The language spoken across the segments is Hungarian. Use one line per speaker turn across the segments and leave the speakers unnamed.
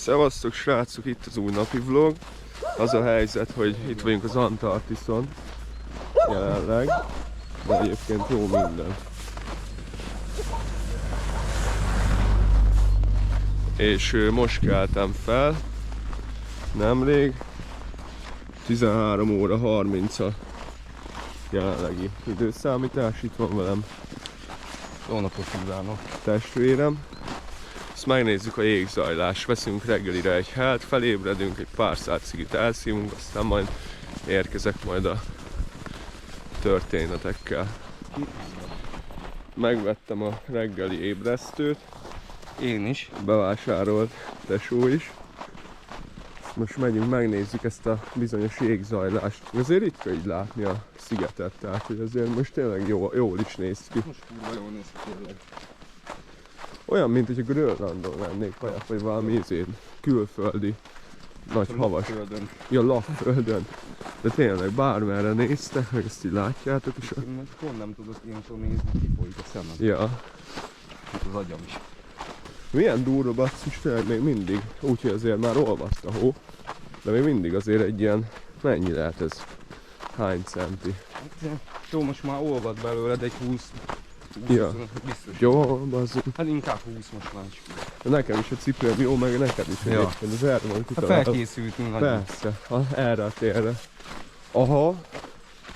Szevasztok srácok, itt az új napi vlog. Az a helyzet, hogy itt vagyunk az Antarktiszon jelenleg, de egyébként jó minden. És most keltem fel, nemrég, 13 óra 30 a jelenlegi időszámítás, itt van velem
Jó napot kívánok!
testvérem. Ezt megnézzük a jégzajlást, veszünk reggelire egy helt, felébredünk, egy pár szál cigit elszívunk, aztán majd érkezek majd a történetekkel. Megvettem a reggeli ébresztőt,
Én is.
bevásárolt tesó is. Most megyünk, megnézzük ezt a bizonyos jégzajlást. Azért ritka így látni a szigetet, tehát hogy azért most tényleg jól is néz ki.
Most kurva jól néz ki tényleg.
Olyan, mint hogy a Grönlandon lennék, vagy valami külföldi nagy havas.
Földön.
Ja, lapföldön. De tényleg bármerre néztek, meg ezt így látjátok is.
Én most pont nem tudok ilyenkor nézni, kifolyik a szemem.
Ja.
Itt az agyam is.
Milyen durva basszus, tényleg még mindig. Úgyhogy azért már olvadt a hó. De még mindig azért egy ilyen, mennyi lehet ez? Hány centi?
Hát, jó, most már olvad belőle, de egy 20
Ja.
biztos.
Jó, bazzuk.
Hát inkább 20 most már is.
Nekem is a cipőm jó, meg neked is.
Ja.
Egyébként az erre van
Hát
kitalálva.
felkészültünk nagyon.
Persze, erre a térre. Aha,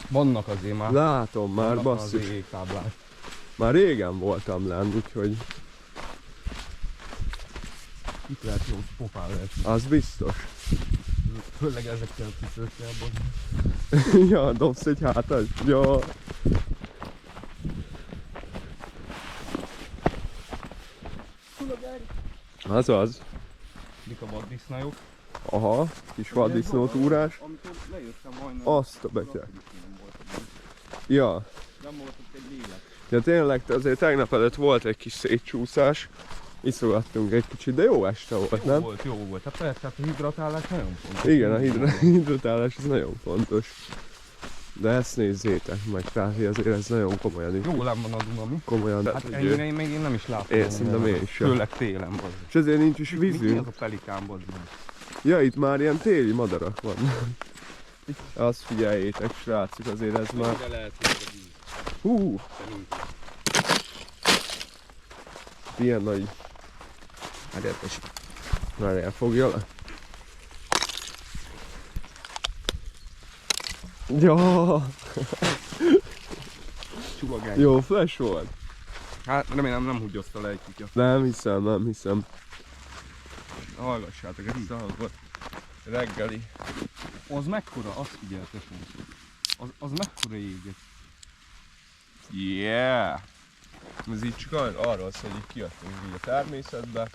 Vannak azért már.
látom már,
vannak
basszus.
azért jégtáblák.
Már régen voltam lenn, úgyhogy
Itt lehet jó pofán lehet.
az biztos.
Főleg ezekkel a cipőkkel.
Ja, dobsz egy hátat? Ja. Az.
Mik a vaddisznajok.
Aha, kis vaddisznó túrás.
Amikor lejöttem majdnem.
Azt a beteg. Ja.
Nem volt ott egy lélek.
Ja tényleg, azért tegnap előtt volt egy kis szétcsúszás. Iszogattunk egy kicsit, de jó este volt, nem?
Jó volt. Hát persze, hát a hidratálás nagyon fontos.
Igen, a hidratálás az nagyon fontos. De ezt nézzétek meg, tehát azért ez nagyon komolyan is.
Jó lám van a Duna, mi?
Komolyan.
Hát ennyire én még nem is láttam.
Én szerintem én sem.
Főleg télen van.
És ezért nincs is
Mi
vízünk.
az a pelikán bazd?
Ja, itt már ilyen téli madarak vannak. Azt figyeljétek, srácok, azért ez már...
Mire lehet, hogy a víz?
Hú,
Szerintem.
ilyen nagy...
Érdekes.
Már elfogja le. Ja,
Csulagány.
jó flash volt.
Hát remélem nem húgyozta le egy kutya.
Nem hiszem.
Hallgassátok ezt a hangot.
Reggeli.
Az mekkora? Azt figyeltek most. Az mekkora éget.
Yeah! Ez így csak arról szól, hogy kiadtunk így a természetbe.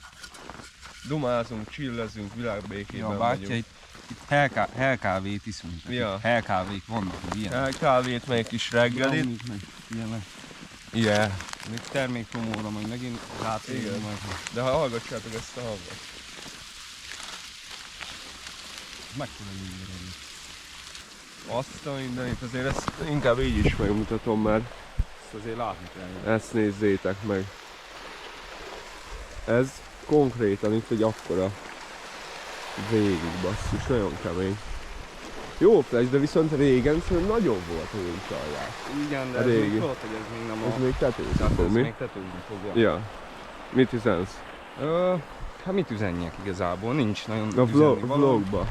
Dumázunk, chillezünk, világbékében
Ja, bátya,
vagyunk.
itt helkávét iszunk.
Ja.
Helkávék vannak, hogy ilyen.
Kávét, meg egy kis reggelit.
Brownies, meg ilyenek.
Yeah.
Még termékpromóra majd megint rátérünk
Igen.
majd.
De ha hallgassátok ezt a hangot.
Mekkora éget.
Azt a mindenit, azért ezt inkább így is megmutatom, mert
Ezt azért látni kell.
ezt nézzétek meg. Ez konkrétan itt egy akkora végig basszus, nagyon kemény. Jó flash, de viszont régen szerintem nagyobb volt a jégzajlás.
Igen, de
A
ez
régi.
még tudod, hogy ez még nem a...
Ez még tetőzni
Tehát
fog,
ez
mi?
még tetőzni fogja.
Ja. Mit üzensz?
Hát mit üzenjek igazából? Nincs nagyon
A
üzenni való.
vlogba.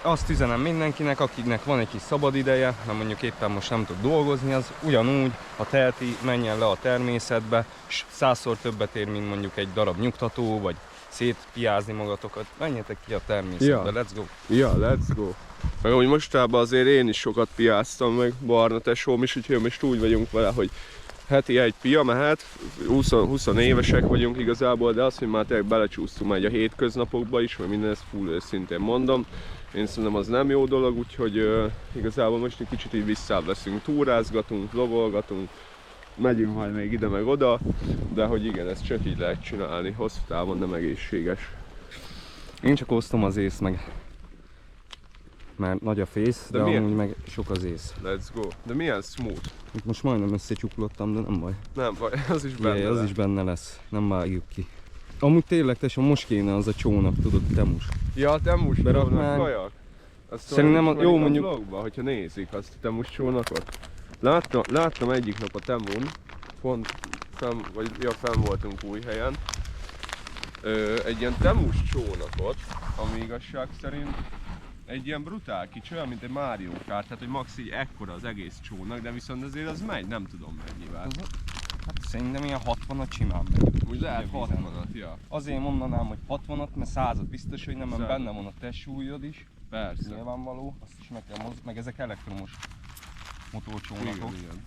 Azt üzenem mindenkinek, akiknek van egy kis szabad ideje, nem mondjuk éppen most nem tud dolgozni, az ugyanúgy, ha teheti, menjen le a természetbe, és 100-szor többet ér, mint mondjuk egy darab nyugtató, vagy szétpiázni magatokat. Menjetek ki a természetbe,
Ja.
let's go!
Ja, let's go. Meg úgy mostában azért én is sokat piáztam, meg Barna tesóm is, úgyhogy most úgy vagyunk vele, hogy heti egy pia mehet, 20 évesek vagyunk igazából, de az, hogy már tényleg belecsúsztunk már a hétköznapokba is, mert minden, ezt full őszintén mondom. Én szerintem az nem jó dolog, úgyhogy igazából most egy kicsit így visszább leszünk, túrázgatunk, vlogolgatunk, megyünk majd még ide meg oda, de hogy igen, ezt csak így lehet csinálni, hosszú távon nem egészséges.
Én csak osztom az ész meg, mert nagy a fész, de
milyen?
amúgy meg sok az ész.
Let's go. De milyen smooth?
Itt most majdnem összecsuklottam, de nem baj.
Nem baj, az is benne
Az
lesz.
is benne lesz, nem vágjuk ki. Amúgy tényleg tesó, most kéne az a csónak, tudod, Temus.
Ja, a Temus
Beraknánk.
csónak, kajak. Azt
Szerintem
olyan is
jó,
van
mondjuk-
a vlogba, hogyha nézik azt a Temus csónakot. Láttam egyik nap a Temun, pont fenn voltunk Újhelyen, egy ilyen Temus csónakot, ami igazság szerint egy ilyen brutál kicsi, olyan mint egy Mario Kart, tehát hogy max így ekkora az egész csónak, de viszont azért az megy, nem tudom mennyivel.
Hát szerintem ilyen 60-at simán megy.
Úgy lehet
Ugye vízen.
60-at, ja.
Azért mondanám, hogy 60-at, mert 100-at biztos, hogy nem, mert
100-at.
benne van a te súlyod is.
Persze.
Nyilvánvaló, azt is meg kell meg ezek elektromos motorcsónakok.
Igen.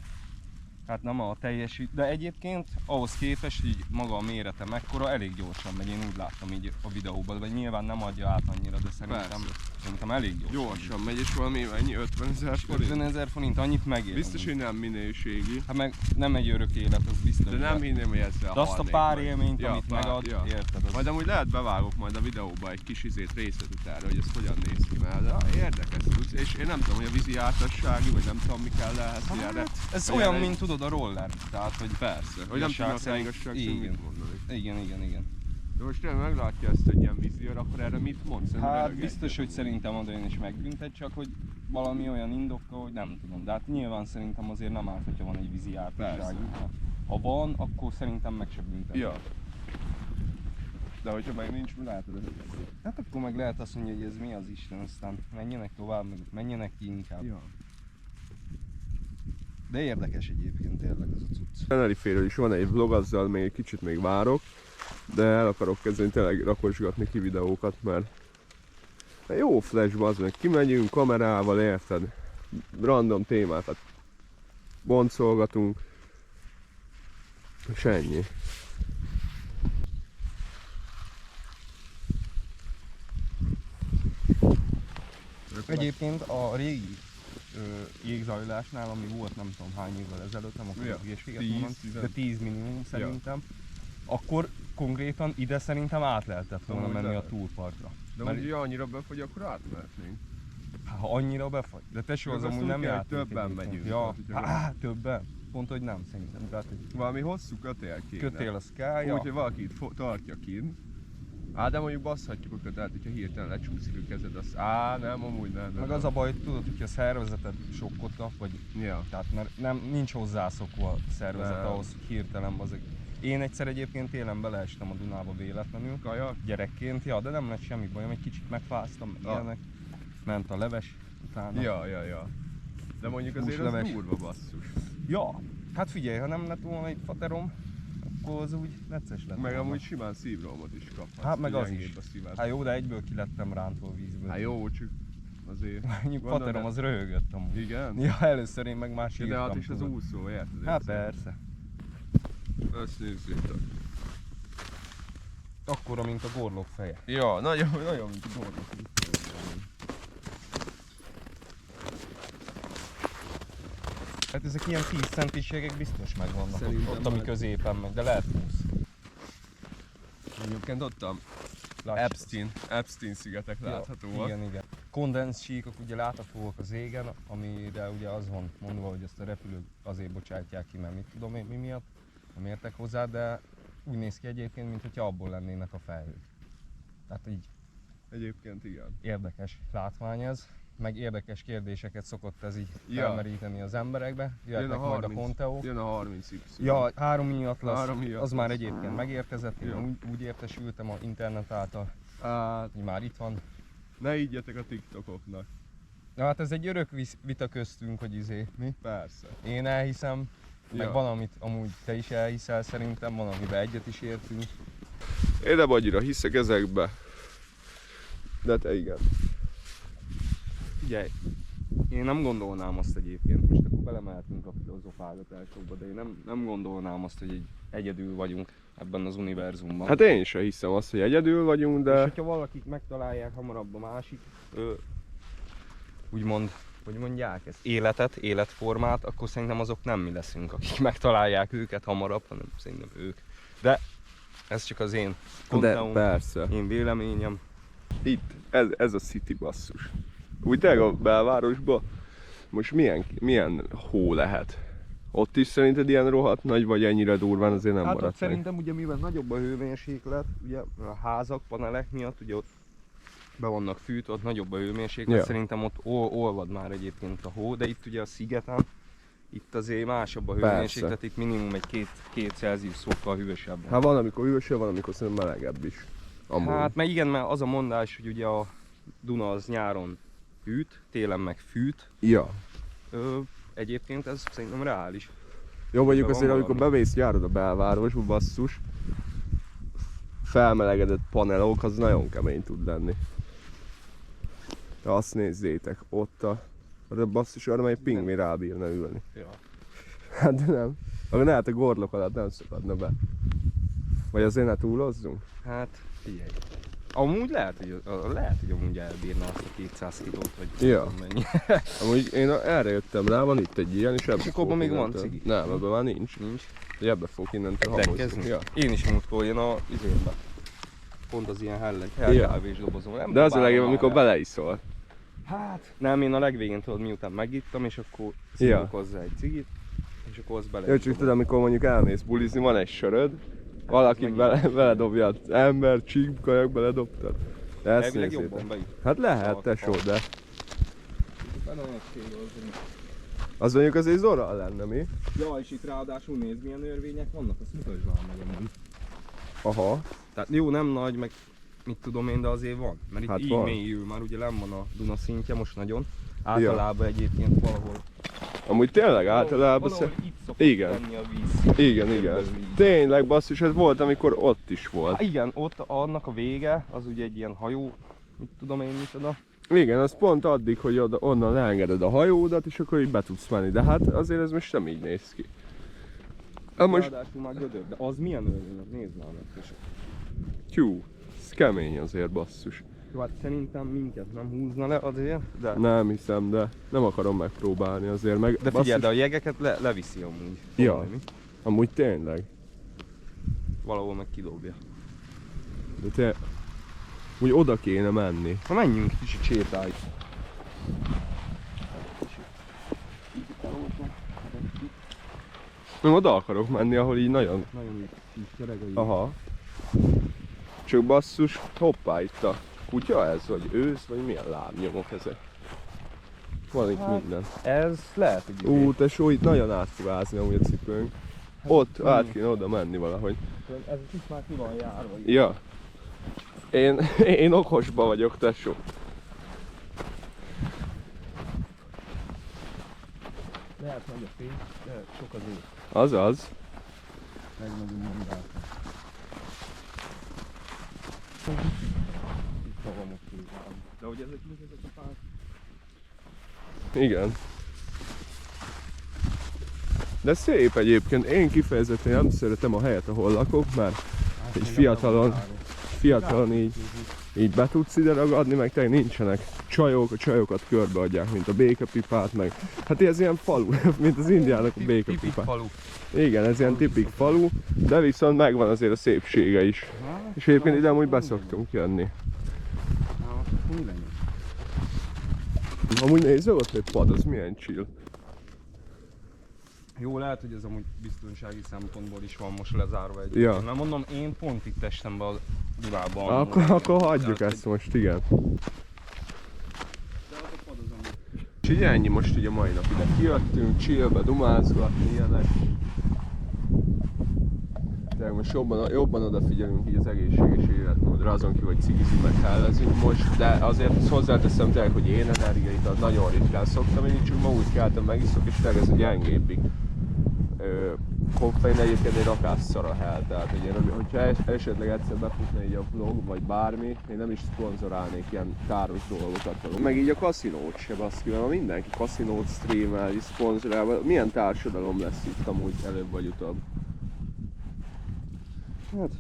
Hát nem a teljesít, de egyébként ahhoz képest így maga a mérete mekkora, elég gyorsan megy, én úgy láttam így a videóban, vagy nyilván nem adja át annyira, de szerintem elég gyorsan.
Gyorsan megy, és valami ennyi 50 000 forint.
50 000 forint, annyit megér.
Biztos, hogy nem minőségi.
Hát meg nem egy örök élet, az biztos.
De nem hinném, hogy ezzel
de azt a
halnék
pár
meg.
élményt,
Ja,
amit
pár-
megad,
ja.
érted? Az...
Majd amúgy lehet bevágok majd a videóba egy kis részletet erre, hogy ez hogyan néz ki, mert érdekes tudsz, és én nem tudom, hogy a vízi jártassági, vagy nem tudom mi kell ehhez, hogy erre.
Ez
hogy
olyan,
erre-
mint tudod a roller, tehát hogy
Persze, hogy nem
igazság
tudnak rá
szerint-
igazság szerint
igen.
mit mondani.
Igen.
De most tényleg meglátja ezt egy ilyen vízióra, akkor erre mit mond? Szerintem
Hát
erre
biztos, hogy szerintem oda én is megbüntet, csak hogy valami olyan indokkal, hogy nem tudom. De hát nyilván szerintem azért nem árt, hogyha van egy vízi jártasságuk. Ha van, akkor szerintem meg se büntet.
Ja. De hogyha meg nincs, mi látod ezt?
Hát akkor meg lehet azt mondani, hogy ez mi az Isten, aztán menjenek tovább, meg menjenek ki inkább.
Ja.
De érdekes egyébként tényleg ez a cucc.
Teneriféről is van egy vlog, azzal még egy kicsit még várok, de el akarok kezdeni tényleg rakosgatni ki videókat, mert jó flashba az, meg kimegyünk kamerával, érted? Random témákat boncolgatunk, és ennyi.
Egyébként a régi jégzajlásnál, ami volt nem tudom hány évvel ezelőtt, nem akarok
Ja,
hülyeséget
10,
mondani,
10.
de 10 minimum szerintem, akkor konkrétan ide szerintem át lehetett volna
Amúgy
menni a
lehet.
túlpartra.
De
Mert-
mondjuk, ha annyira befogy, akkor átmehetnénk.
Ha annyira befagy. De tesó,
Meg
az
azt
amúgy
úgy
nem
kell, hogy
játék
többen
egyébként.
megyünk,
Ja,
tehát, hogyha
többen? Pont, hogy nem szerintem. Tehát egy
Valami hosszú kötél kéne.
kötél az kell, ja.
Úgy, hogy valaki itt tartja kint. De mondjuk basszhatjuk a kötelet, hogyha hirtelen lecsúszik a kezed, az nem, amúgy nem.
Meg az a baj, tudod, hogyha a szervezeted sokkot kap, vagy
Ja.
tehát mert nincs hozzászokva a szervezet
Nem.
ahhoz hirtelen azok. Én egyszer egyébként télen beleestem a Dunába véletlenül,
Kajak?
gyerekként, ja, de nem lett semmi bajom, egy kicsit megfáztam, meg ilyenek. Ment a leves utána.
Ja. De mondjuk azért az
Húsleves.
durva basszus.
Ja, hát figyelj, ha nem lett volna egy faterom, akkor az úgy necces lett.
Meg
volna.
amúgy simán szívrohamot is kaphatsz.
Hát meg
hogy
az is.
gyengébb a szíved.
Hát jó, de egyből ki lettem rántva a vízből.
Hát jó, csak azért.
Mondjuk
Gondolod,
faterom az röhögött amúgy.
Igen?
Ja, először én meg már
Ja,
sírtam.
de hát is az
tudod.
úszó, érted?
Hát persze.
Ezt nézzétek.
Akkora, mint a gorlok feje.
Ja, nagyon, mint a gorlok.
Hát ezek ilyen 10 centiségek biztos megvannak
Szerintem
ott, ami
már-
középen meg, de lehet 20.
Egyébként ott a
Lássuk.
Epstein szigetek láthatóak.
Igen. Kondenszsíkok ugye láthatóak az égen, amire ugye az van mondva, hogy ezt a repülők azért bocsátják ki, mert mit tudom én mi miatt, nem értek hozzá, de úgy néz ki egyébként, mintha abból lennének a felhők. Tehát így
Egyébként igen.
érdekes látvány ez, meg érdekes kérdéseket szokott ez így
Ja.
felmeríteni az emberekbe. Jöhetnek majd a Conteók.
Jön a 30Y.
Ja, 3i Atlas,
3i
az
Atlas.
már egyébként megérkezett, én
Ja.
úgy értesültem a internet által,
Hát,
hogy már itt van.
ne ígyetek a TikTokoknak.
Na hát ez egy örök vita köztünk, hogy mi?
Persze.
Én elhiszem, meg
Ja.
van, amit amúgy te is elhiszel szerintem, van, amiben egyet is értünk.
Én nem annyira hiszek ezekbe. De te igen.
Figyelj, én nem gondolnám azt egyébként, most akkor belemehetünk a filozofálgatásokba, de én nem gondolnám azt, hogy így egyedül vagyunk ebben az univerzumban.
Hát én sem hiszem azt, hogy egyedül vagyunk,
És
de...
hogyha valakik megtalálják hamarabb a másik, úgymond, hogy mondják ezt, életformát, akkor szerintem azok nem mi leszünk, akik megtalálják őket hamarabb, hanem szerintem ők. De ez csak az én
De
konteum,
persze.
én véleményem.
Itt, ez a city basszus. Úgy tényleg a belvárosban most milyen hó lehet? Ott is szerinted ilyen rohadt nagy, vagy ennyire durván azért nem
Hát ott
maradt meg?
szerintem ugye mivel nagyobb a hőmérséklet, ugye a házak, panelek miatt, ugye ott be vannak fűtve, ott nagyobb a hőmérséklet,
Ja.
szerintem ott olvad már egyébként a hó, de itt ugye a szigeten, itt azért másabb a hőmérséklet, itt minimum egy 2 Celsius fokkal hűvösebb.
Hát van, amikor hűvösebb, van, amikor szerintem melegebb is. Amúgy.
Hát mert igen, mert az a mondás, hogy ugye a Duna az nyáron hűt, télen meg fűt.
Ja.
Egyébként ez szerintem reális.
Jó, mondjuk
De
azért,
van
amikor
valami.
bevész járod a belvárosba, basszus, felmelegedett panelok, az nagyon kemény tud lenni. De azt nézzétek, ott a basszus, arra egy pingvin rábírna ülni.
Ja.
Hát de nem. Akkor lehet a gorlok alatt nem szakadna be. Vagy azért ne túlozzunk?
Hát figyelj. Amúgy lehet, hogy amúgy elbírna azt a 200 kilót, vagy
Ja.
nem mennyi.
Amúgy én erre jöttem rá, van itt egy ilyen, és ebben
akkor abban még van cigi?
Nem, ebben már nincs.
Nincs.
De ebbe fog innentől
Rekkezni?
hamozni. Ja.
Én is múltkor jön a izénbe. Pont az ilyen hellkávés dobozom. Nem
De az a
próbálom
legjobb,
már
amikor
el.
beleiszol.
Hát nem, én a legvégén tudod, miután megittam, és akkor
Ja.
szívok hozzá egy cigit, és akkor azt bele.
Jó, csak tudod, amikor mondjuk elmész bulizni, van egy söröd, valaki beledobja az ember, csípkajak beledobtad. De ezt
Elvileg
nézzétek.
jobban beüt.
Hát lehet, tesó, de
Benne egy célozni.
az mondjuk azért zorral lenne, mi?
Ja, és itt ráadásul nézd milyen örvények vannak, azt mutasd már meg amúgy.
Aha.
Tehát jó, nem nagy, meg mit tudom én, de azért van. Mert itt
Hát
így
van.
mélyül, már ugye nem van a Duna szintje most nagyon. Általában egyébként valahol.
Amúgy tényleg általában...
Valahol itt szokott
Igen.
lenni a víz.
Igen. Tényleg basszus, ez volt, amikor ott is volt.
Igen, ott annak a vége, az ugye egy ilyen hajó, mit tudom én micsoda.
Igen, az pont addig, hogy onnan leengeded a hajódat, és akkor így be tudsz menni. De hát azért ez most nem így néz ki. Most...
Ráadásul már gödör, de az milyen örvény, nézd már meg.
Tyú, ez kemény azért basszus.
Jó, hát szerintem minket nem húzna le azért, de...
Nem hiszem, de nem akarom megpróbálni azért meg.
De figyelj, de a jegeket leviszi amúgy.
Ja.
Valami.
Amúgy tényleg.
Valahol meg kidobja.
De te... Úgy oda kéne menni.
Ha menjünk, kicsit sétálj.
Nem oda akarok menni, ahol így nagyon...
Nagyon így kereg a
Aha. Csak basszus, hoppá, itt a kutya ez, vagy ősz, vagy milyen lábnyomok ezek. Van itt
Hát,
minden.
Ez lehet, hogy
Tesó, itt nagyon át fog ázni amúgy a cipőnk. Ott át kéne oda menni valahogy.
ez is már ki van járva.
Ja. Én okosba vagyok, tesó.
Lehet nagy a fény, de sok az ég.
Azaz.
Legnagyobb mondás. Itt havamok kézzel. De hogy ezek a fák?
Igen. De szép egyébként. Én kifejezetten nem szeretem a helyet, ahol lakok, mert így fiatalon így be tudsz ide ragadni, meg tényleg nincsenek csajok, a csajokat körbeadják, mint a békepipát, meg hát ez ilyen falu, mint az indiának a békepipát.
falu.
Igen, ez ilyen tipik falu, de viszont megvan azért a szépsége is. És egyébként ide amúgy beszoktunk jönni. Amúgy nézzük ott egy pad, az milyen chill.
Jó, lehet, hogy ez amúgy biztonsági szempontból is van most lezárva egy.
Ja.
Mert mondom, én pont itt estem be a Dunában.
Akkor hagyjuk ezt most, igen. És így ennyi most így a mai nap ide kijöttünk, chillbe, dumázgatni, ilyenek. De most jobban odafigyelünk így az egészséges életmódra, azon kívül, hogy cigizünk meg hellezünk most, de azért azt hozzáteszem tényleg, hogy én energiait nagyon ritkán szoktam inni, csak ma úgy keltem megiszok, és tényleg ez a gyengébbig. Koffein egyébként egy rakásszar a hell, tehát hogy én, hogyha esetleg egyszer befutna így a vlog, vagy bármi, én nem is szponzorálnék ilyen káros dolgokat. Meg így a kaszinót se baszki, mert mindenki kaszinót streamel, szponzorál, milyen társadalom lesz itt amúgy előbb vagy utóbb.
Hát,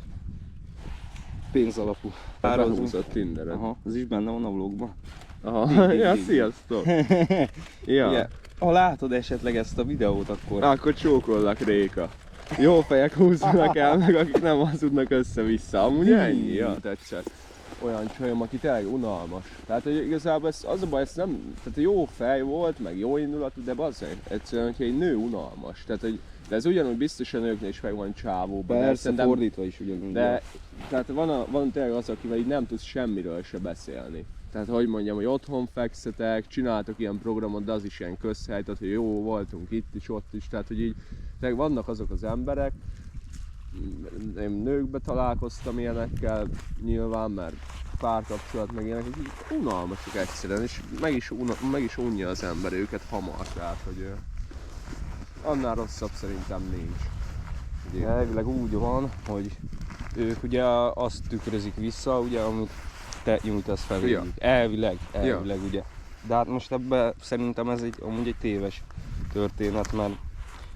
pénzalapú.
Behúzott Tinderen.
Aha, ez is benne van a vlogban.
Aha, ja, sziasztok! Ja.
Ha látod esetleg ezt a videót, akkor...
Akkor csókollak, Réka. Jó fejek húznak el, meg akik nem hazudnak össze-vissza. Amúgy ennyi, ja, tetszett. olyan csajom, aki tényleg unalmas. Tehát hogy igazából az a baj, ez nem, tehát jó fej volt, meg jó indulatú, de bazzeg, egyszerűen, hogyha egy nő unalmas. Tehát, hogy, de ez ugyanúgy biztosan nőknél is meg van csávóban.
Persze, fordítva is ugyanúgy.
De tehát van tényleg az, akivel így nem tudsz semmiről se beszélni. Tehát hogy mondjam, hogy otthon fekszetek, csináltok ilyen programot, de az is ilyen közhely, tehát hogy jó, voltunk itt is, ott is, tehát hogy így tényleg vannak azok az emberek, én nőkbe találkoztam ilyenekkel nyilván, mert párkapcsolat meg ilyenek, hogy így unalmasok egyszerűen, és meg is unja az ember őket hamar, tehát hogy annál rosszabb szerintem nincs.
Ugye, elvileg úgy van, hogy ők ugye azt tükrözik vissza, ugye, amit te nyújtasz fel.
Ja.
Elvileg ugye. De hát most ebben szerintem ez amúgy egy téves történet, mert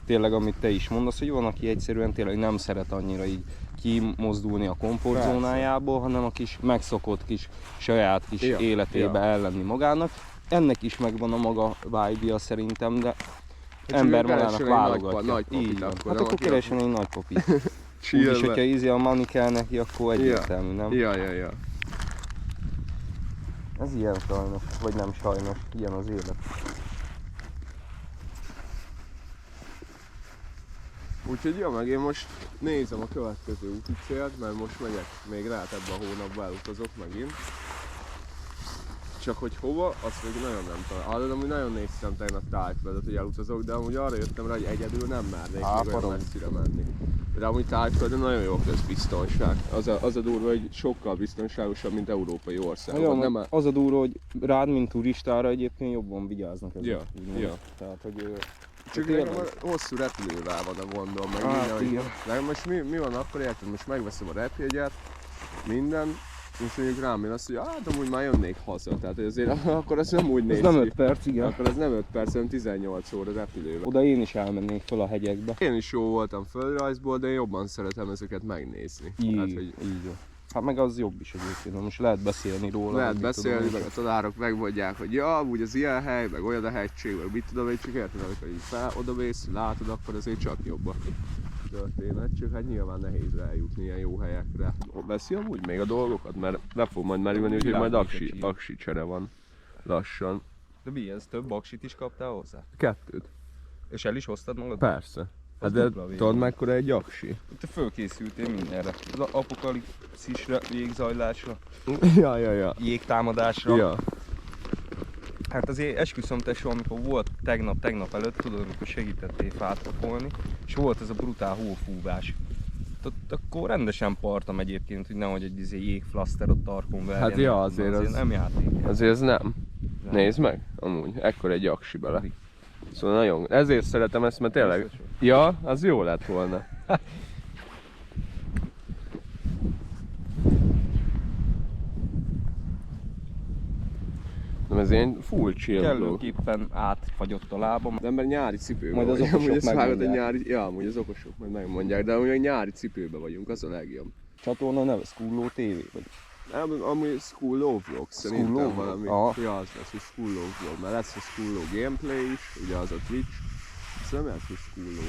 tényleg amit te is mondasz, hogy van, aki egyszerűen tényleg nem szeret annyira így kimozdulni a komfortzónájából, hanem a kis megszokott kis saját kis életébe ellenni magának. Ennek is megvan a maga vibe-ja szerintem, de ember magának válogatja. Így van. Hát akkor keresen egy nagypapit. Úgyis, hogyha ízi a money kell neki, akkor egyértelmű, nem?
Ja.
Ez ilyen sajnos, vagy nem sajnos, ilyen az élet.
Úgyhogy ja, meg én most nézem a következő úti célt, mert most megyek még rá, ebben a hónapban elutazok megint. Csak hogy hova, azt még nagyon nem találom. Amúgy nagyon néztem tegnap Tájföldet, hogy elutazok, de amúgy arra jöttem rá, hogy egyedül nem mernék még olyan messzire menni. De amúgy Tájföldön nagyon jó közbiztonság. Az a durva, hogy sokkal biztonságosabb, mint európai országban.
Nem az a durva, hogy rád, mint turistára egyébként jobban vigyáznak ezek.
Ja.
Tehát, hogy
csak nekem hosszú repülővel van a gondom, meg minden, hogy most mi van akkor, érted, most megveszem a repjegyet, minden, és mondjuk rám jön azt, hogy hát amúgy már jönnék haza, tehát azért akkor az nem úgy néz ki.
Ez nem 5 perc, igen.
Akkor ez nem 5 perc, hanem 18 óra repülővel.
Oda én is elmennék fel a hegyekbe.
Én is jó voltam földrajzból, de én jobban szeretem ezeket megnézni.
Így van. Hát meg az jobb is egyébként, most lehet beszélni róla.
Lehet beszélni, meg a tanárok megmondják, hogy ja, úgy az ilyen hely, meg olyan a hegység, meg mit tudom én, csak érted, amikor így odamész, látod, akkor azért csak jobb a történet, csak hát nyilván nehéz eljutni ilyen jó helyekre. Veszi amúgy még a dolgokat, mert le fog majd merülni, úgyhogy majd aksi csere van lassan.
De mi ez? Több aksit is kaptál hozzá?
2.
És el is hoztad magad?
Persze. Hát de tudod mekkora egy aksi?
Te fölkészültél mindenre. Az apokalipszisre, jégzajlásra,
Ja.
jégtámadásra.
Ja.
Hát azért esküszöm tesó, amikor volt tegnap előtt, tudod, amikor segítettél fát kapolni, és volt ez a brutál hófúvás. Akkor rendesen partam egyébként, hogy nehogy egy jégflaszter ott tarkon verjen.
Hát ja, azért az
nem játék.
Azért ez nem. Nézd meg, amúgy, ekkor egy aksi bele. Szóval nagyon, ezért szeretem ezt, mert tényleg, ja, az jó lett volna. Nem, ez ilyen full chill.
Kellőképpen átfagyott a lábam.
De ember nyári cipőben
majd az okosok megmondják.
Ja, amúgy az okosok majd megmondják, de amúgy nyári cipőben vagyunk, az a legjobb.
Csatorna neve Skulló TV, vagy?
Nem, amúgy Skulló Vlog, szerintem valami. Ja, az lesz, hogy Skulló Vlog, mert lesz a Skulló gameplay is, ugye az a Twitch. Szerintem ez, hogy Skulló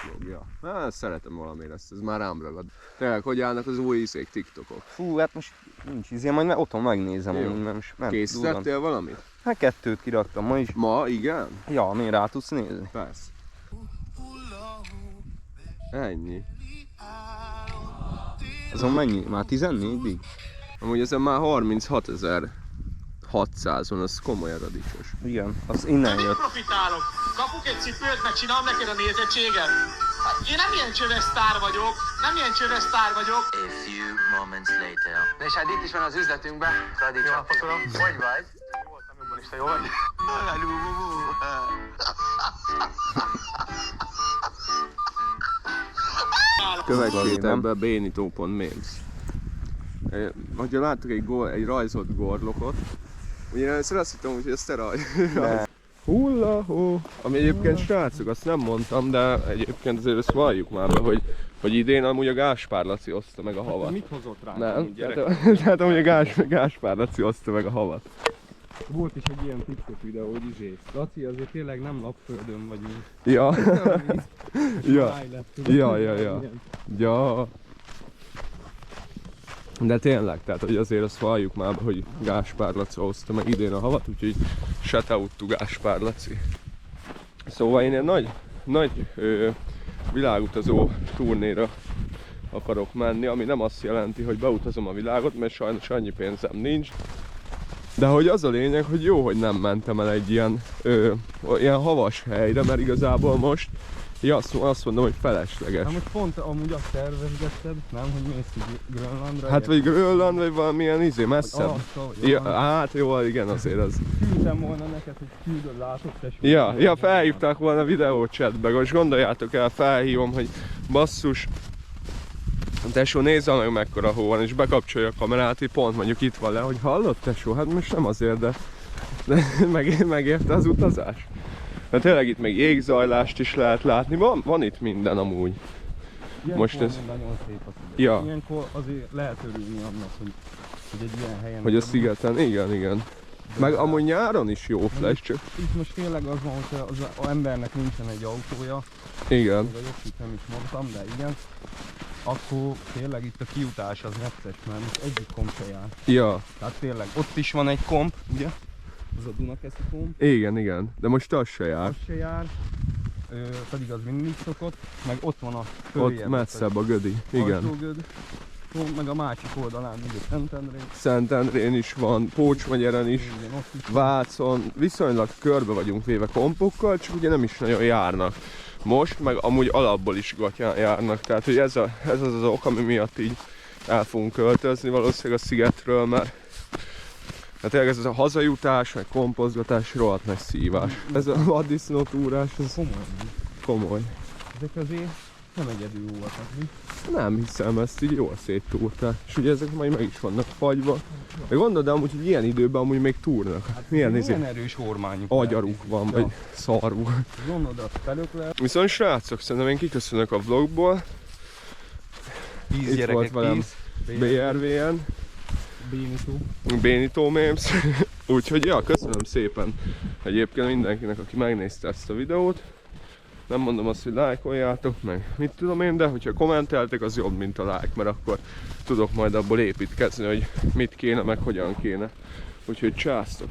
Vlog, ja. Hát szeretem valamire ezt, ez már rám ragad. Tényleg, hogy állnak az új TikTokok?
Fú, hát most nincs izé, majd otthon megnézem. Nem
készítettél valamit?
Hát 2 kiraktam ma is.
Ma, igen?
Ja, még rá tudsz nézni?
Persze. Ennyi.
Azon mennyi? Már 14-ig?
Amúgy ezen már 36.600 van, az komolyan radicsos.
Igen, az innen jött.
Profitálok. Kapok egy cipőt, meg csinálom neked a nézettséget. Én nem ilyen csöves sztár vagyok. A few moments later. És hát itt is van az üzletünkben. Fradi csapatolom. Hogy vagy? Voltam jobban is, te jó vagy?
Követségtemben Bénitó.memes. Hogyha láttok egy rajzolt gorlokot, ugye ezt azt hittem, hogy ezt te rajz. Hulla-hó! Ami egyébként srácok, azt nem mondtam, de egyébként azért ezt valljuk már be, hogy idén amúgy a Gáspár Laci oszta meg a havat.
Mit hozott rá?
Nem, tehát amúgy a Gáspár Laci oszta meg a havat.
Volt is egy ilyen TikTok videó, hogy izé. Laci, azért tényleg nem lapföldön vagyunk.
Ja. Ja. De tényleg, tehát hogy azért azt valljuk már, hogy Gáspár Laci hozta meg idén a havat, úgyhogy shoutout Gáspár Laci. Szóval én egy nagy világutazó turnéra akarok menni, ami nem azt jelenti, hogy beutazom a világot, mert sajnos annyi pénzem nincs. De hogy az a lényeg, hogy jó, hogy nem mentem el egy ilyen havas helyre, mert igazából most azt mondom, hogy felesleges.
Hát most pont amúgy azt tervezgetted, nem, hogy mész így Grönlandra?
Hát vagy Grönland, vagy valamilyen messzebb.
Alaska,
Ja, hát jó, igen, azért az.
Küldtem volna neked, hogy küldöd, látod, tesó.
Ja, felhívták volna videóchatbe, most gondoljátok el, felhívom, hogy basszus, tesó, nézzel meg mekkora hó van, és bekapcsolja a kamerát, így pont mondjuk itt van le, hogy hallod tesó, hát most nem azért, de megérte az utazás. Mert tényleg itt még jégzajlást is lehet látni, van itt minden amúgy.
Ilyenkor
most ez...
nagyon szép a sziget.
Ja.
Ilyenkor azért lehet örülni annak, hogy egy ilyen helyen...
Hogy a szigeten, igen. Meg amúgy nyáron is jó flash, csak...
Itt most tényleg az van, hogy az embernek nincsen egy autója.
Igen.
Még a jogsit nem is mondtam, de igen. Akkor tényleg itt a kijutás az necces, mert most egyik komp se jár.
Ja.
Tehát tényleg ott is van egy komp, ugye? Az a Dunakeszi komp.
Igen. De most az se jár.
Az se jár. Pedig az mindig szokott. Meg ott van a
Ott messzebb a gödi. Igen.
Alsógöd. Meg a másik oldalán ugye Szentendrén.
Szentendrén is van, Pócsmegyeren is,
Igen, ott is.
Vácon. Viszonylag körbe vagyunk véve kompokkal, csak ugye nem is nagyon járnak. Most, meg amúgy alapból is gatyán járnak. Tehát, hogy ez az ok, ami miatt így el fogunk költözni valószínűleg a szigetről, mert hát tényleg ez a hazajutás, meg kompozgatás rohadt nagy szívás. Ez a vaddisznótúrás, ez komoly.
Ezek azért nem egyedül voltak, mi?
Nem hiszem, ezt így jól széttúrták. És ugye ezek majd meg is vannak fagyva. De gondolod, de amúgy, hogy ilyen időben amúgy még túrnak. Hát
milyen erős hormányuk.
agyaruk van, vagy szarvuk.
Gondolod, azt felökle.
Viszont srácok, szerintem én kiköszönök a vlogból. Itt volt velem BRVN. Bénitó Memes. Úgyhogy ja, köszönöm szépen egyébként mindenkinek, aki megnézte ezt a videót. Nem mondom azt, hogy lájkoljátok meg, mit tudom én, de hogyha kommenteltek, az jobb, mint a like, mert akkor tudok majd abból építkezni, hogy mit kéne, meg hogyan kéne. Úgyhogy császtok.